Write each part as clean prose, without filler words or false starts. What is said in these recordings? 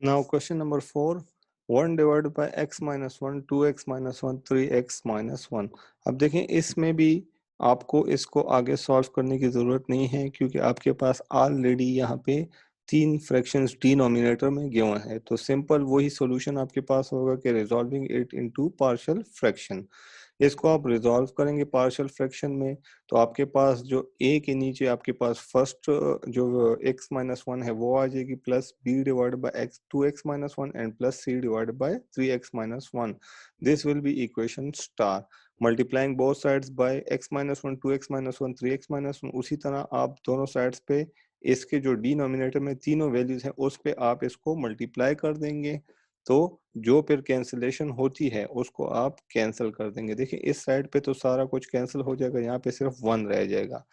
Now question number 4, 1 divided by x minus 1, 2x minus 1, 3x minus 1। अब देखें इसमें भी आपको इसको आगे सॉल्व करने की ज़रूरत नहीं है क्योंकि आपके पास ऑलरेडी यहाँ पे तीन फ्रैक्शंस डिनोमिनेटर में गिवन है, तो सिंपल वही सॉल्यूशन आपके पास होगा कि resolving it into partial fraction. इसको आप रिजॉल्व करेंगे पार्शियल फ्रैक्शन में, तो आपके पास जो a के नीचे आपके पास फर्स्ट जो x माइनस वन है वो आ जाएगी, plus b divide by x 2x minus one and plus c divide by 3x minus one. This will B equation star. Multiplying both sides by x minus one 2x minus one 3x minus one. उसी तरह आप दोनों sides पे इसके जो denominator में तीनों values हैं उस पे आप इसको मल्टीप्लाई कर देंगे, तो जो फिर कैंसिलेशन होती है उसको आप कैंसिल कर देंगे। देखिए इस साइड पे तो सारा कुछ कैंसिल हो जाएगा, यहाँ पे सिर्फ 1 रह जाएगा।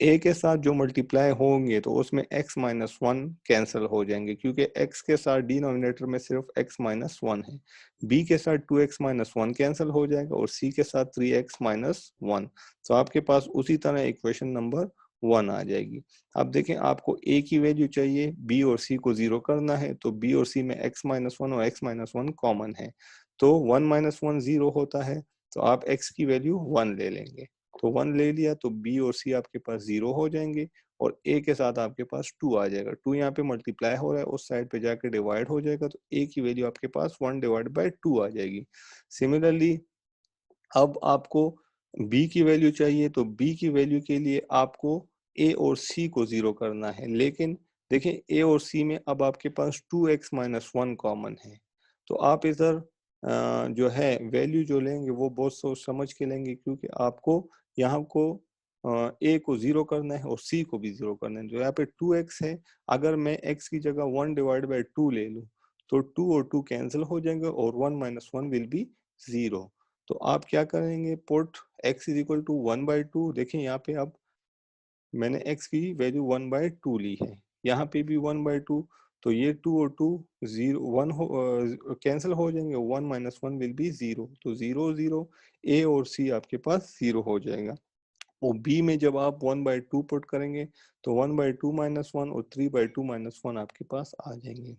a के साथ जो मल्टीप्लाई होंगे तो उसमें x माइनस वन कैंसिल हो जाएंगे क्योंकि x के साथ डिनोमिनेटर में सिर्फ x माइनस वन है। b के साथ 2x माइनस वन कैंसिल हो जाएगा और c के साथ 3x माइनस वन। तो आपके पास उसी तरह इक्वेशन नंबर 1 आ जाएगी। अब देखें आपको a की वैल्यू चाहिए, b और c को जीरो करना है, तो b और c में x माइनस वन और x माइनस वन कॉमन है, तो 1 माइनस वन जीरो होता है, तो आप x की वैल्यू 1 ले लेंगे। तो 1 ले लिया तो b और c आपके पास जीरो हो जाएंगे और a के साथ आपके पास 2 आ जाएगा। 2 यहाँ पे मल्टीप्लाई हो रहा है, उस साइड पे जाके डिवाइड हो जाएगा, तो a की वैल्यू आपके पास 1 डिवाइड बाई 2 आ जाएगी। सिमिलरली अब आपको b की वैल्यू चाहिए, तो b की वैल्यू के लिए आपको a और c को जीरो करना है, लेकिन देखें a और c में अब आपके पास 2x माइनस वन कॉमन है, तो आप इधर जो है वैल्यू जो लेंगे वो बहुत सोच समझ के लेंगे क्योंकि आपको यहाँ को a को जीरो करना है और c को भी जीरो करना है। जो यहाँ पे 2x है, अगर मैं x की जगह 1 डिवाइड बाई 2 ले लूँ तो 2 और 2 कैंसिल हो जाएंगे और 1 minus one will be zero. तो आप क्या करेंगे, put x is equal to 1 by 2। देखें यहाँ पे अब मैंने x की वैल्यू 1 बाई 2 ली है, यहाँ पे भी 1 बाई 2, तो ये 2 और 2 जीरो 1 हो कैंसिल हो जाएंगे, 1 minus one will be zero, तो जीरो जीरो a और c आपके पास जीरो हो जाएगा। और b में जब आप 1 बाई 2 पुट करेंगे तो 1 बाई 2 माइनस वन और 3 बाई 2 माइनस वन आपके पास आ जाएंगे।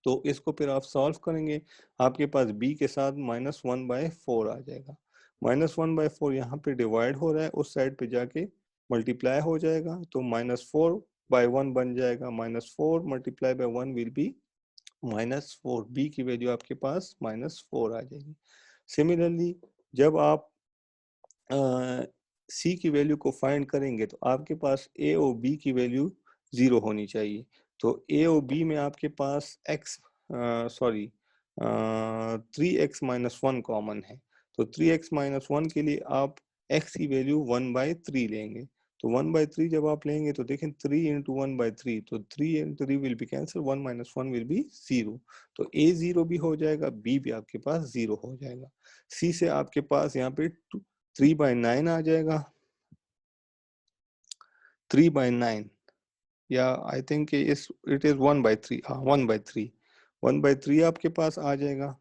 तो इसको फिर आप सॉल्व करेंगे, आपके पास b के साथ माइनस वन बाय फोर आ जाएगा। माइनस वन बाय फोर यहाँ पे डिवाइड हो रहा है, उस साइड पे जाके मल्टीप्लाई हो जाएगा, तो माइनस फोर बाय वन बन जाएगा। Minus four multiply by one will be minus four. B की वैल्यू आपके पास माइनस फोर आ जाएगी। सिमिलरली जब आप सी की वैल्यू को फाइंड करेंगे तो आपके पास ए और बी की वैल्यू जीरो होनी चाहिए, तो ए और बी में आपके पास x sorry 3x minus one common है, तो 3x माइनस वन के लिए आप x की वैल्यू 1 बाई थ्री लेंगे, तो 1 बाई थ्री जब आप लेंगे तो देखें 3 इंटू वन बाई थ्री, तो 3 into three will be cancel, 1 minus one will be zero, तो a जीरो भी हो जाएगा, b भी आपके पास जीरो हो जाएगा। c से आपके पास यहाँ पे 3 बाई नाइन आ जाएगा, 3 बाई नाइन, या I think it is 1 by three, हाँ 1 बाई थ्री, 1 बाई थ्री आपके पास आ जाएगा।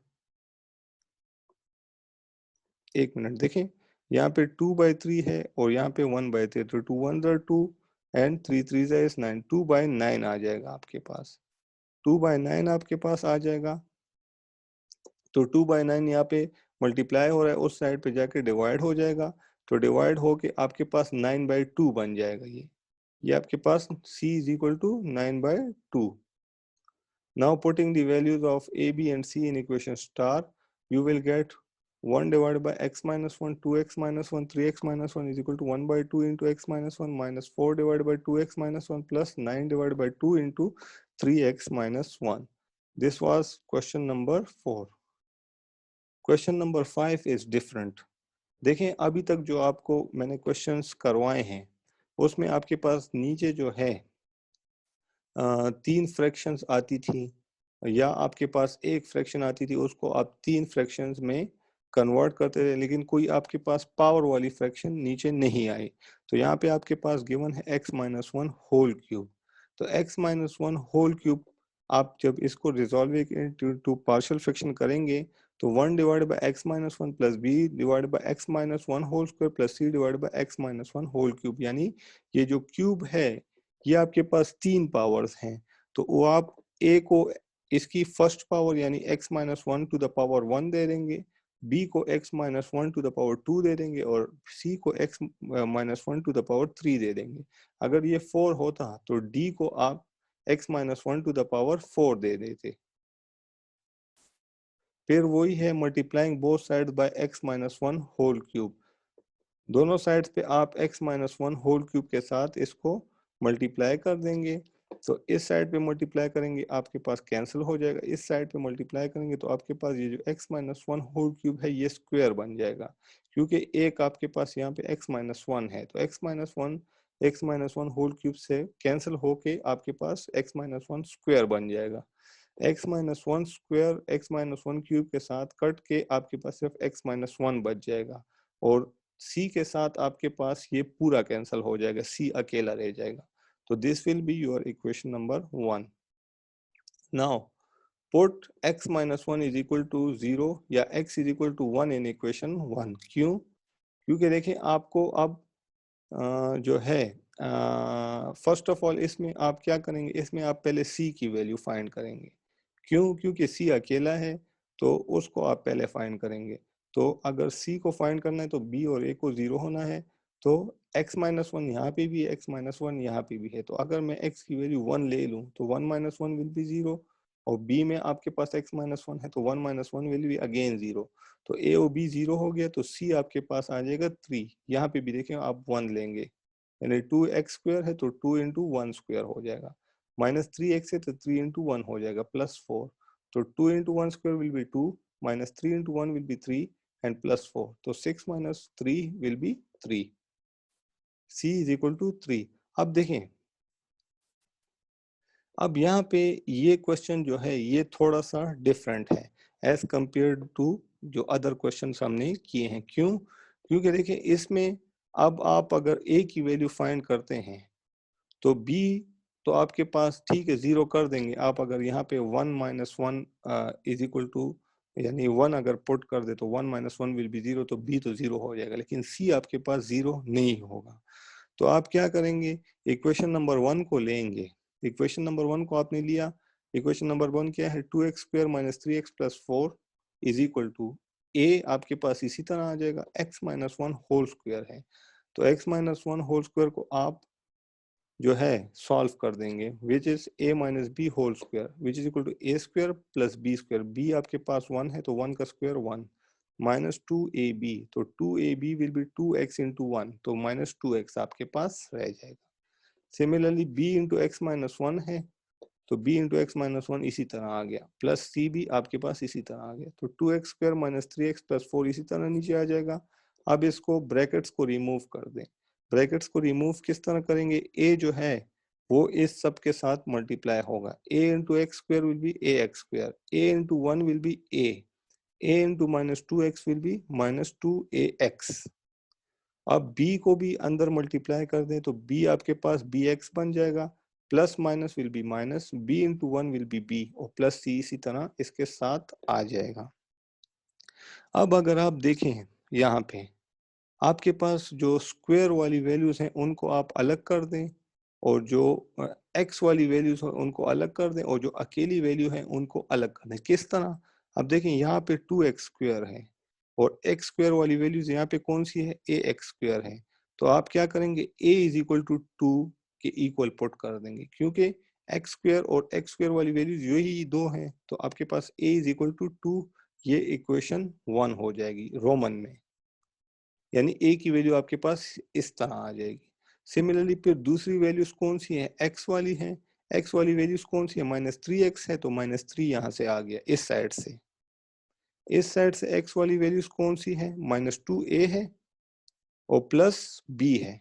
एक मिनट देखें, यहाँ पे 2 बाई थ्री है और यहाँ पे 1 बाई थ्री, तो 2 वन ज़र 2 एंड 3 3 ज़र इज 9, 2 बाई नाइन आ जाएगा आपके पास, 2 बाई नाइन आपके पास आ जाएगा। तो 2 बाई नाइन यहाँ पे मल्टीप्लाई हो रहा है, उस साइड पे जाके डिवाइड हो जाएगा, तो डिवाइड होके आपके पास 9 बाई टू बन जाएगा। ये आपके पास c is equal to 9 by 2. Now putting the values of a, b and c in equation star, you will get 1 divided by x minus 1, 2x minus 1, 3x minus 1 is equal to 1 by 2 into x minus 1 minus 4 divided by 2x minus 1 plus 9 divided by 2 into 3x minus 1. This was question number 4. Question number 5 is different. देखें अभी तक जो आपको मैंने questions करवाए हैं उसमें आपके पास नीचे जो है तीन फ्रैक्शंस आती थी, या आपके पास एक फ्रैक्शन आती थी, उसको आप तीन फ्रैक्शंस में कन्वर्ट करते थे, लेकिन कोई आपके पास पावर वाली फ्रैक्शन नीचे नहीं आई। तो यहाँ पे आपके पास गिवन है x minus one whole cube, तो x minus one whole cube आप जब इसको रिजॉल्व टू पार्शियल फ्रैक्शन करेंगे तो 1 divide by x minus one plus B divide by x minus one whole square plus C divide by x minus one whole cube, यानी ये जो cube है ये आपके पास तीन पावर्स हैं, तो वो आप a को इसकी फर्स्ट पावर यानी x minus one to the power 1 दे देंगे, b को x minus one to the power 2 दे देंगे और c को x minus one to the power 3 दे देंगे। अगर ये 4 होता तो d को आप x minus one to the power 4 दे देते। फिर वही है multiplying both side by x minus one whole cube. दोनों साइड्स पे आप x minus one whole cube के साथ इसको मल्टीप्लाई कर देंगे। तो इस साइड पे मल्टीप्लाई करेंगे आपके पास कैंसिल हो जाएगा, इस साइड पे मल्टीप्लाई करेंगे तो आपके पास ये जो x minus one whole cube है ये स्क्वायर बन जाएगा, क्योंकि एक आपके पास यहाँ पे x माइनस वन है तो x minus one whole cube से कैंसिल होके आपके पास x माइनस वन स्क्वायर बन जाएगा। x minus one square x minus one cube के साथ कट के आपके पास सिर्फ x माइनस वन बच जाएगा और c के साथ आपके पास ये पूरा कैंसिल हो जाएगा, c अकेला रह जाएगा। तो this will be your equation number 1। Now put x minus one is equal to 0 या x is equal to 1 in equation 1। क्यों? क्योंकि देखिए आपको अब जो है फर्स्ट ऑफ ऑल इसमें आप क्या करेंगे, इसमें आप पहले c की वैल्यू फाइंड करेंगे। क्यों? क्योंकि c अकेला है तो उसको आप पहले फाइंड करेंगे। तो अगर c को फाइंड करना है तो b और a को 0 होना है, तो x माइनस वन यहाँ पे भी है, x माइनस वन यहाँ पे भी है। तो अगर मैं x की वैल्यू 1 ले लूँ तो 1 माइनस वन विल बी 0 और b में आपके पास x माइनस वन है तो 1 minus one will be again 0। तो a और b 0 हो गया तो c आपके पास आ जाएगा 3। यहाँ पे भी देखें आप 1 लेंगे यानी 2x स्क्वायर है तो 2 इंटू वन स्क्वायर हो जाएगा, माइनस 3x है तो 3 इंटू वन हो जाएगा प्लस 4। तो 2 into one square will be 2, minus 3 into one will be 3 and plus 4। तो 6 minus 3 will be 3। c is equal to 3। अब देखें, अब यहाँ पे ये क्वेश्चन जो है ये थोड़ा सा डिफरेंट है एज कंपेयर टू जो अदर क्वेश्चन हमने किए हैं। क्यों? क्योंकि देखिए इसमें अब आप अगर a की वैल्यू फाइंड करते हैं तो b तो आपके पास ठीक है 0 कर देंगे आप। अगर यहाँ पे 1 minus one is equal to यानी 1 अगर पुट कर दे तो 1 माइनस वन विल बी 0, तो b तो 0 हो जाएगा, लेकिन c आपके पास 0 नहीं होगा। तो आप क्या करेंगे, इक्वेशन नंबर 1 को लेंगे। इक्वेशन नंबर 1 को आपने लिया, इक्वेशन नंबर 1 क्या है, 2x square minus 3x plus 4 is equal to a आपके पास इसी तरह आ जाएगा x minus one whole square है। तो x minus one whole square को आप जो है सॉल्व कर देंगे, which is a minus B whole square which is equal to a square plus b square. b आपके पास 1 है तो 1 का स्क्वायर 1 माइनस 2ab, तो 2ab will be 2x into one, तो माइनस 2x आपके पास रह जाएगा। Similarly b into x minus one है तो b into x minus one इसी तरह आ गया, प्लस c भी आपके पास इसी तरह आ गया। तो 2x square minus 3x plus 4 इसी तरह नीचे आ जाएगा। अब इसको ब्रैकेट्स को रिमूव कर दें। ब्रैकेट्स को रिमूव किस तरह करेंगे, a जो है वो इस सब के साथ मल्टीप्लाई होगा, a into x square will B A x square, a into one will B a into minus two x will be minus two A x. अब b को भी अंदर मल्टीप्लाई कर दें तो b आपके पास bx बन जाएगा, plus minus will be minus, b into one will B b और प्लस c इसी तरह इसके साथ आ जाएगा। अब अगर आप देखें यहाँ पे आपके पास जो स्क्वायर वाली वैल्यूज हैं उनको आप अलग कर दें और जो x वाली वैल्यूज हैं उनको अलग कर दें और जो अकेली वैल्यू है उनको अलग कर दें। किस तरह? अब देखें यहाँ पे 2x स्क्वायर है और x स्क्वायर वाली वैल्यूज यहाँ पे कौन सी है, a x स्क्वायर है। तो आप क्या करेंगे, a इज इक्वल टू 2 के इक्वल पुट कर देंगे, क्योंकि x स्क्वायर और x स्क्वायर वाली वैल्यूज यही दो हैं। तो आपके पास a इज इक्वल टू 2, ये इक्वेशन 1 हो जाएगी रोमन में, यानी a की वैल्यू आपके पास इस तरह आ जाएगी। सिमिलरली फिर दूसरी वैल्यूज कौन सी है, x वाली है, x वाली वैल्यूज कौन सी है, माइनस 3x है तो माइनस 3 यहाँ से आ गया इस साइड से। इस साइड से x वाली वैल्यूज कौन सी है, माइनस 2a है और प्लस b है,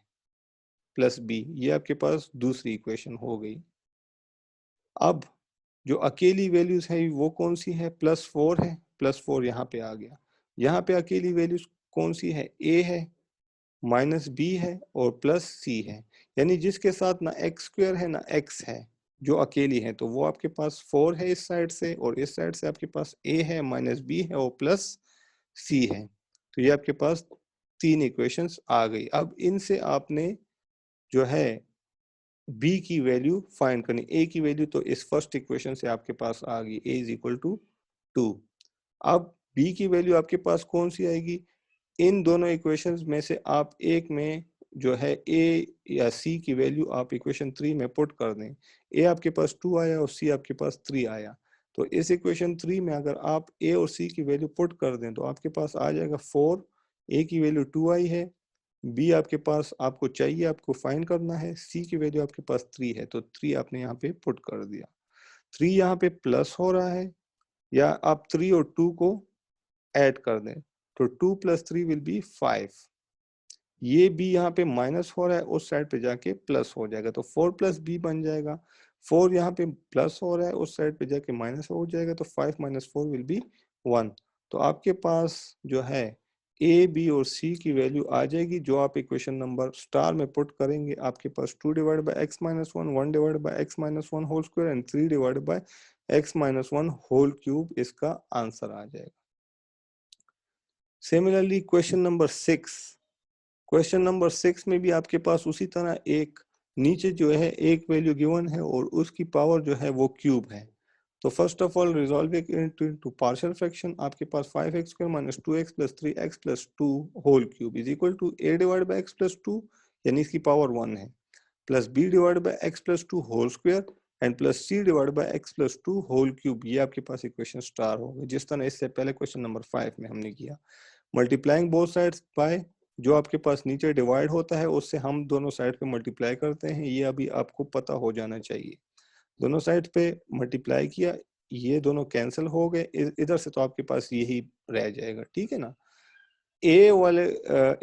प्लस b, ये आपके पास दूसरी इक्वेशन हो गई। अब जो अकेली वैल्यूज है वो कौन सी है, प्लस 4 है, प्लस 4 यहाँ पे आ गया। यहाँ पे अकेली वैल्यूज कौन सी है, a है, माइनस बी है और प्लस सी है, यानी जिसके साथ ना एक्स स्क्वायर है ना एक्स है, जो अकेली है, तो वो आपके पास 4 है इस साइड से और इस साइड से आपके पास a है, माइनस बी है और प्लस सी है। तो ये आपके पास 3 इक्वेशंस आ गई। अब इनसे आपने जो है बी की वैल्यू फाइंड करनी। ए की वैल्यू तो इस फर्स्ट इक्वेशन से आपके पास आ गई, ए इज इक्वल टू 2। अब बी की वैल्यू आपके पास कौन सी आएगी? इन दोनों इक्वेशंस में से आप एक में जो है ए या सी की वैल्यू आप इक्वेशन 3 में पुट कर दें। ए आपके पास 2 आया और सी आपके पास 3 आया। तो इस इक्वेशन 3 में अगर आप ए और सी की वैल्यू पुट कर दें तो आपके पास आ जाएगा 4। ए की वैल्यू 2 आई है, बी आपके पास आपको चाहिए, आपको फाइंड करना है, सी की वैल्यू आपके पास 3 है, तो 3 आपने यहाँ पे पुट कर दिया। 3 यहाँ पे प्लस हो रहा है, या आप 3 और 2 को ऐड कर दें तो 2 + 3 विल बी 5। ये बी यहाँ पे माइनस हो रहा है, उस साइड पे जाके प्लस हो जाएगा, तो 4 + b बन जाएगा। 4 यहाँ पे प्लस हो रहा है, उस साइड पे जाके माइनस हो जाएगा, तो 5 - 4 विल बी 1। तो आपके पास जो है ए, बी और सी की वैल्यू आ जाएगी, जो आप इक्वेशन नंबर स्टार में पुट करेंगे। आपके पास 2 / x - 1, 1 / x - 1 whole square and 3 / x - 1 whole cube इसका आंसर आ जाएगा। Similarly question number 6, question number 6 में भी आपके पास उसी तरह एक नीचे जो है एक वैल्यू गिवन है और उसकी पावर जो है वो क्यूब है। तो first of all resolve it into partial fraction. आपके पास 5x² - 2x + 3x + 2 whole cube is equal to a / x + 2, यानी इसकी पावर 1 है, plus b / x + 2 whole square and plus c / x + 2 whole cube. ये आपके पास equation star होगा, जिस तरह इससे पहले क्वेश्चन नंबर 5 में हमने किया। मल्टीप्लाइंग बोथ साइड्स बाय, जो आपके पास नीचे डिवाइड होता है उससे हम दोनों साइड पे मल्टीप्लाई करते हैं, ये अभी आपको पता हो जाना चाहिए। दोनों साइड पे मल्टीप्लाई किया, ये दोनों कैंसिल हो गए, इधर से तो आपके पास यही रह जाएगा, ठीक है ना। ए वाले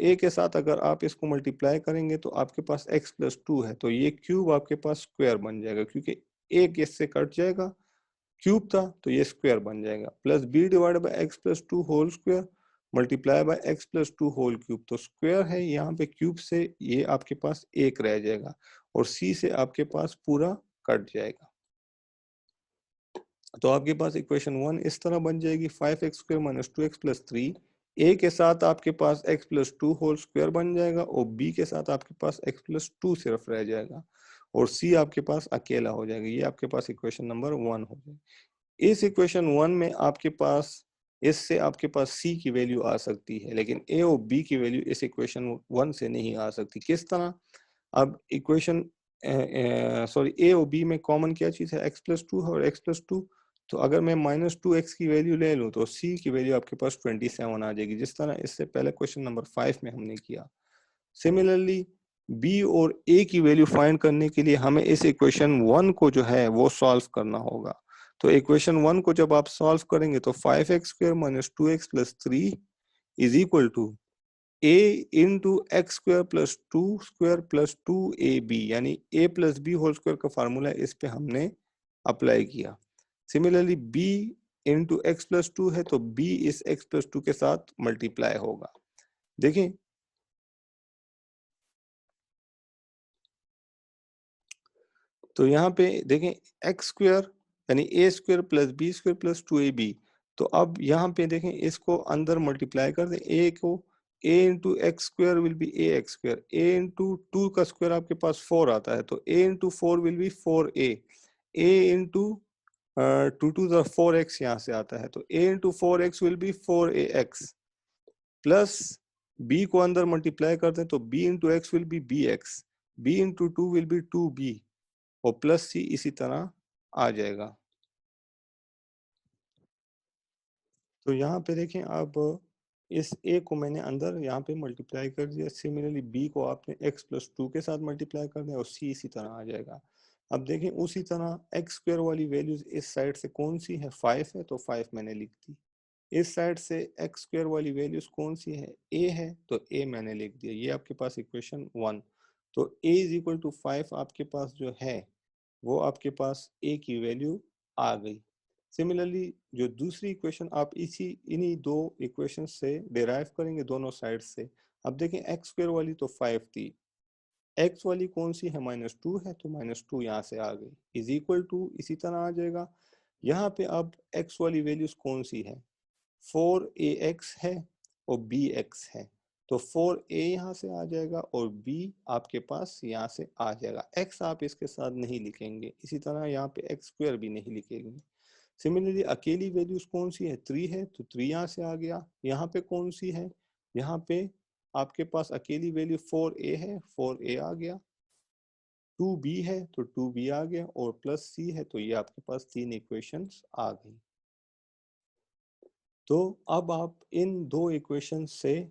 ए के साथ अगर आप इसको मल्टीप्लाई करेंगे तो आपके पास x + 2 है, तो ये क्यूब आपके पास स्क्वायर बन जाएगा, क्योंकि एक इससे कट जाएगा, क्यूब था तो ये स्क्वायर बन जाएगा, plus b / x + 2 whole square multiply by x + 2 whole cube, तो स्क्वायर है यहाँ पे, क्यूब से ये आपके पास एक रह जाएगा और c से आपके पास पूरा कट जाएगा। तो आपके पास इक्वेशन 1 इस तरह बन जाएगी, 5x² - 2x + 3। a के साथ आपके पास x + 2 होल स्क्वायर बन जाएगा और b के साथ आपके पास x + 2 सिर्फ रह जाएगा और c आपके पास अकेला हो जाएगा। ये आपके पास इक्वेशन नंबर 1 हो जाएगी। इस इक्वेशन 1 में आपके पास इससे आपके पास c की वैल्यू आ सकती है, लेकिन a और b की वैल्यू इस इक्वेशन 1 से नहीं आ सकती। किस तरह? अब इक्वेशन सॉरी a और b में कॉमन क्या चीज़ है? x + 2 और x + 2। तो अगर मैं -2x की वैल्यू ले लूँ तो c की वैल्यू आपके पास 27 आ जाएगी, जिस तरह इससे पहले क्वेश्चन नंबर 5 में हमने किया। सिमिलरली b और a की वैल्यू फाइंड करने के लिए हमें इस इक्वेशन 1 को जो है वो सॉल्व करना होगा। तो इक्वेशन 1 को जब आप सॉल्व करेंगे तो 5x² - 2x + 3 is equal to a into x² + 2² + 2ab, यानी a + b होल स्क्वायर का फार्मूला इस पे हमने अप्लाई किया। सिमिलरली b इंटू x + 2 है, तो b इस x + 2 के साथ मल्टीप्लाई होगा। देखें, तो यहाँ पे देखें x² यानी a² + b² + 2ab। तो अब यहाँ पे देखें, इसको अंदर मल्टीप्लाई कर दें, a को a into x² will be ax², a into 2 का स्क्वायर आपके पास 4 आता है, तो a into 4 will be 4a, a into 2 to the 4x यहाँ से आता है, तो a into 4x will be 4ax, plus b को अंदर मल्टीप्लाई कर दें तो b into x will be bx, b into 2 will be 2b और प्लस सी इसी तरह आ जाएगा। तो यहाँ पे देखें, अब इस a को मैंने अंदर यहाँ पे मल्टीप्लाई कर दिया, सिमिलरली b को आपने x + 2 के साथ मल्टीप्लाई कर दिया और c इसी तरह आ जाएगा। अब देखें उसी तरह x² वाली वैल्यूज इस साइड से कौन सी है? 5 है, तो 5 मैंने लिख दी। इस साइड से x² वाली वैल्यूज कौन सी है? a है, तो a मैंने लिख दिया। ये आपके पास इक्वेशन 1। तो a = 5 आपके पास जो है वो आपके पास a की वैल्यू आ गई। सिमिलरली जो दूसरी इक्वेशन आप इन्हीं दो इक्वेशन से डिराइव करेंगे दोनों साइड से। अब देखें x² वाली तो 5 थी, x वाली कौन सी है? -2 है, तो -2 यहाँ से आ गई, इज इक्वल टू इसी तरह आ जाएगा। यहाँ पे अब x वाली वैल्यूज कौन सी है? 4ax है और bx है, तो 4a यहाँ से आ जाएगा और b आपके पास यहाँ से आ जाएगा। x आप इसके साथ नहीं लिखेंगे, इसी तरह यहाँ पे x स्क्वायर भी नहीं लिखेंगे। सिमिलरली अकेली वैल्यूज कौन सी है, 3 है, तो 3 यहाँ से आ गया। यहाँ पे कौन सी है, यहाँ पे आपके पास अकेली वैल्यू 4a है, 4a आ गया। 2b है तो 2b आ गया, और प्लस c है, तो ये आपके पास 3 इक्वेशंस आ गई। तो अब आप इन 2 इक्वेशन से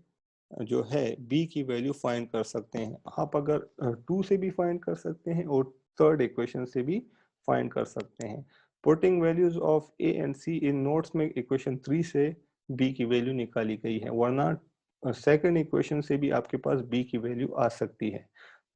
जो है b की वैल्यू फाइंड कर सकते हैं। आप अगर 2 से भी फाइंड कर सकते हैं और थर्ड इक्वेशन से भी फाइंड कर सकते हैं। Putting values of a and c in notes में इक्वेशन 3 से b की वैल्यू निकाली गई है, वरना सेकंड इक्वेशन से भी आपके पास b की वैल्यू आ सकती है।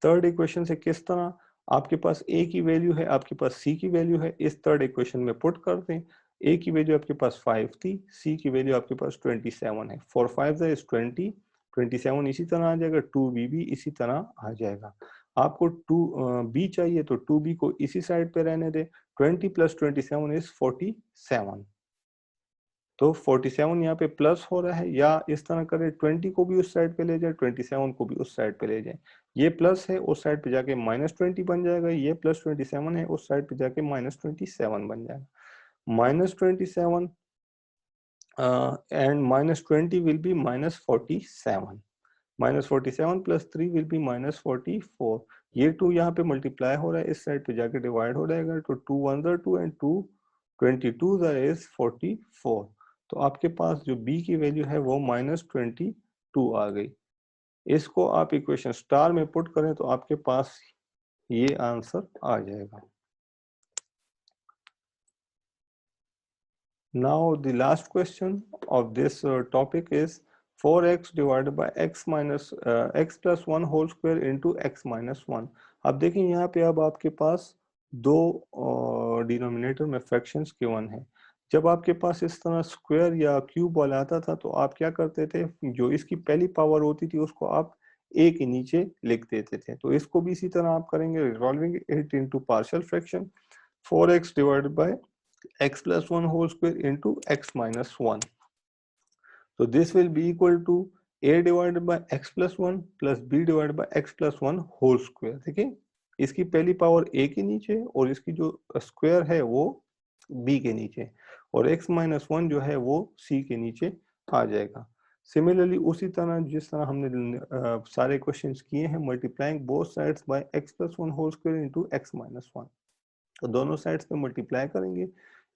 थर्ड इक्वेशन से किस तरह, आपके पास a की वैल्यू है, आपके पास c की वैल्यू है, इस थर्ड इक्वेशन में पुट कर दें। a की वैल्यू आपके पास 5 थी, c की वैल्यू आपके पास 27 है। 4 5 इज 20, 27 इसी तरह आ जाएगा, 2b भी इसी तरह आ जाएगा। आपको 2b चाहिए तो 2b को इसी साइड पे रहने दे। 20 प्लस 27 इज 47, तो 47 यहाँ पे प्लस हो रहा है, या इस तरह करें 20 को भी उस साइड पे ले जाए, 27 को भी उस साइड पे ले जाए। ये प्लस है, उस साइड पे जाके -20 बन जाएगा, ये प्लस 27 है, उस साइड पे जाके -27 बन जाएगा। -27 and -20 will be -47. -47 plus 3 will be -44. ये 2 यहाँ पे मल्टीप्लाई हो रहा है, इस साइड पे जाके डिवाइड हो जाएगा, तो 2 1 2 एंड 2 22 इज 44। तो आपके पास जो b की वैल्यू है वो -22 आ गई। इसको आप इक्वेशन स्टार में पुट करें तो आपके पास ये आंसर आ जाएगा। Now the last question of this topic is 4x divided by x minus x plus 1 whole square into x minus 1। अब देखिए यहाँ पे अब आपके पास दो डिनोमिनेटर में फ्रैक्शंस गिवन है। जब आपके पास इस तरह स्क्वायर या क्यूब वाला आता था तो आप क्या करते थे, जो इसकी पहली पावर होती थी उसको आप a के नीचे लिख देते थे। तो इसको भी इसी तरह आप करेंगे, resolving it into partial fraction. 4x divided by x plus 1 whole square into x minus 1. So this will be equal to a divided by x plus 1 plus b divided by x plus 1 whole square। देखिए इसकी पहली power a के नीचे और इसकी जो square है वो b के नीचे, और x माइनस 1 जो है वो c के नीचे आ जाएगा। सिमिलरली उसी तरह जिस तरह हमने सारे क्वेश्चंस किए हैं, multiplying both sides by x plus 1 whole square into x minus 1। तो दोनों साइड्स पे मल्टीप्लाई करेंगे,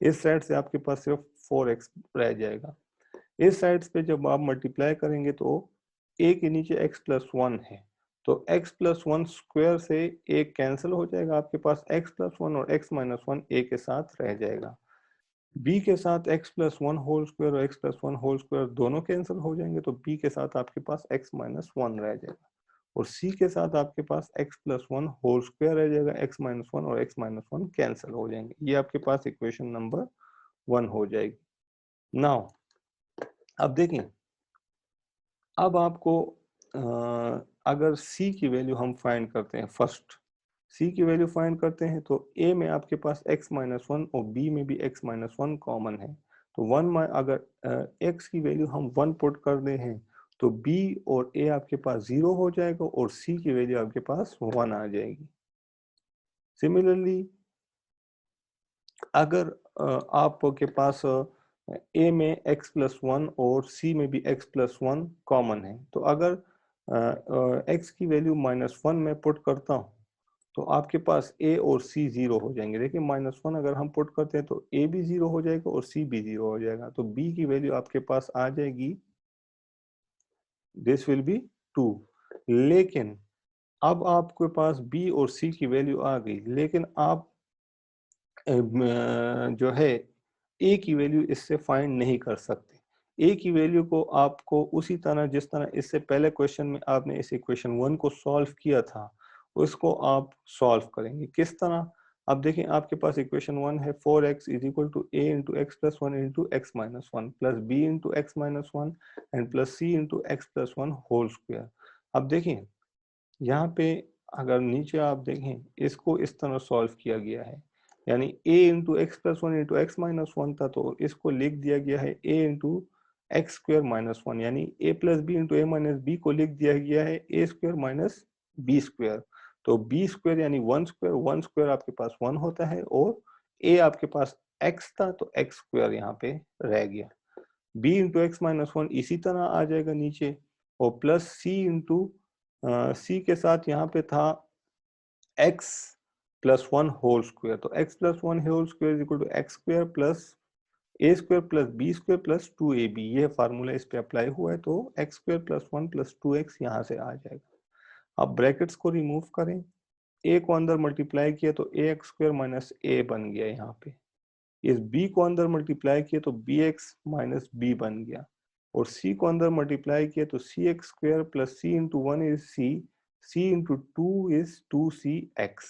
इस साइड से आपके पास सिर्फ 4x रह जाएगा। इस साइड्स पे जब आप मल्टीप्लाई करेंगे तो a के नीचे x प्लस 1 है, तो x प्लस 1 स्क्वायर से a कैंसिल हो जाएगा, आपके पास x प्लस 1 और x माइनस 1 a के साथ रह जाएगा। b के साथ x प्लस 1 होल स्क्वायर और x प्लस 1 होल स्क्वायर दोनों कैंसिल हो जाएंगे, तो b के साथ आपके पास x माइनस 1 रह जाएगा, और c के साथ आपके पास x प्लस 1 होल स्क्वायर रह जाएगा, x माइनस 1 और x माइनस 1 कैंसिल हो जाएंगे। ये आपके पास इक्वेशन नंबर 1 हो जाएगी। नाउ अब देखें, अब आपको अगर c की वैल्यू हम फाइंड करते हैं, फर्स्ट c की वैल्यू फाइंड करते हैं, तो a में आपके पास x माइनस 1 और b में भी x माइनस 1 कॉमन है, तो 1 में अगर x की वैल्यू हम 1 पुट कर दे हैं तो b और a आपके पास 0 हो जाएगा और c की वैल्यू आपके पास 1 आ जाएगी। सिमिलरली अगर आपके पास a में x प्लस 1 और c में भी x प्लस 1 कॉमन है, तो अगर x की वैल्यू -1 में पुट करता हूँ तो आपके पास a और c 0 हो जाएंगे। देखिए -1 अगर हम पुट करते हैं तो a भी 0 हो जाएगा और c भी 0 हो जाएगा, तो b की वैल्यू आपके पास आ जाएगी, दिस विल बी 2। लेकिन अब आपके पास b और c की वैल्यू आ गई, लेकिन आप जो है a की वैल्यू इससे फाइंड नहीं कर सकते। a की वैल्यू को आपको उसी तरह जिस तरह इससे पहले क्वेश्चन में आपने इस इक्वेशन 1 को सॉल्व किया था उसको आप सॉल्व करेंगे। किस तरह, अब देखें आपके पास इक्वेशन 1 है 4x is equal to a into x plus 1 into x minus 1 plus b into x minus 1 and plus c into x plus 1 whole square. अब देखें यहाँ पे अगर नीचे आप देखें इसको इस तरह सॉल्व किया गया है, यानी a into x plus 1 into x minus 1 था, तो इसको लिख दिया गया है a into x square minus 1, यानी ए प्लस बी इंटू ए माइनस बी को लिख दिया गया है ए स्क्वायर माइनस बी स्क्वायर। तो बी स्क्वायर यानी 1 स्क्वायर आपके पास 1 होता है, और ए आपके पास एक्स था तो एक्स स्क्वायर यहाँ पे रह गया। b इंटू एक्स माइनस 1 इसी तरह आ जाएगा नीचे, और प्लस c इंटू सी के साथ यहाँ पे था x प्लस 1 होल स्क्वायर। तो x plus 1 whole square is equal to x square plus a square plus b square plus 2ab। ये फार्मूला इस पे अप्लाई हुआ है, तो x square plus 1 plus 2x यहाँ से आ जाएगा। अब ब्रैकेट्स को रिमूव करें, a को अंदर मल्टीप्लाई किया तो ए एक्स स्क्वायर माइनस ए बन गया यहाँ पे। इस b को अंदर मल्टीप्लाई किया तो बी एक्स माइनस बी बन गया, और c को अंदर मल्टीप्लाई किया तो c x square plus c into one is c into two is 2cx।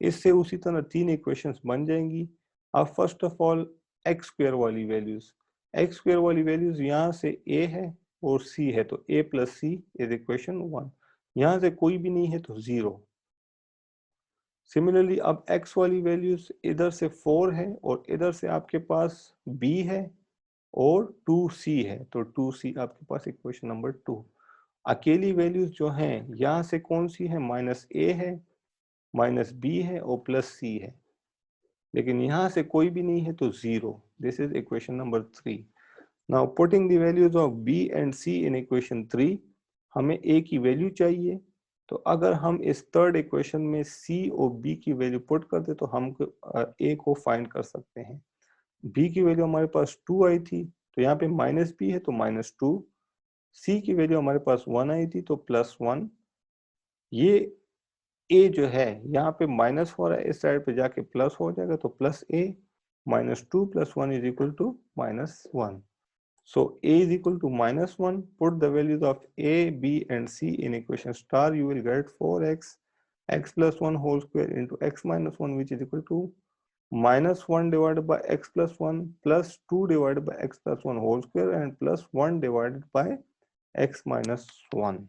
इससे उसी तरह 3 इक्वेशंस बन जाएंगी। अब first of all x square वाली वैल्यूज यहाँ से a है और c है, तो a plus c is equation 1। यहाँ से कोई भी नहीं है तो 0। सिमिलरली अब x वाली वैल्यूज इधर से 4 है और इधर से आपके पास b है और 2c है, तो 2c आपके पास इक्वेशन नंबर 2। अकेली वैल्यूज जो हैं यहाँ से कौन सी है, माइनस a है, माइनस b है और प्लस c है, लेकिन यहाँ से कोई भी नहीं है तो 0। This is equation number 3। Now putting the values of b and c in equation 3, हमें a की वैल्यू चाहिए। तो अगर हम इस थर्ड इक्वेशन में c और b की वैल्यू पुट कर दे तो हम a को फाइंड कर सकते हैं। b की वैल्यू हमारे पास 2 आई थी, तो यहाँ पे माइनस b है तो माइनस 2। c की वैल्यू हमारे पास 1 आई थी तो प्लस 1। ये a जो है यहाँ पे माइनस हो रहा है, इस साइड पे जाके प्लस हो जाएगा, तो plus a minus 2 plus 1 is equal to minus 1। So a is equal to minus 1. Put the values of a, b and c in equation star. You will get 4x x plus 1 whole square into x minus 1, which is equal to minus 1 divided by x plus 1 plus 2 divided by x plus 1 whole square and plus 1 divided by x minus 1.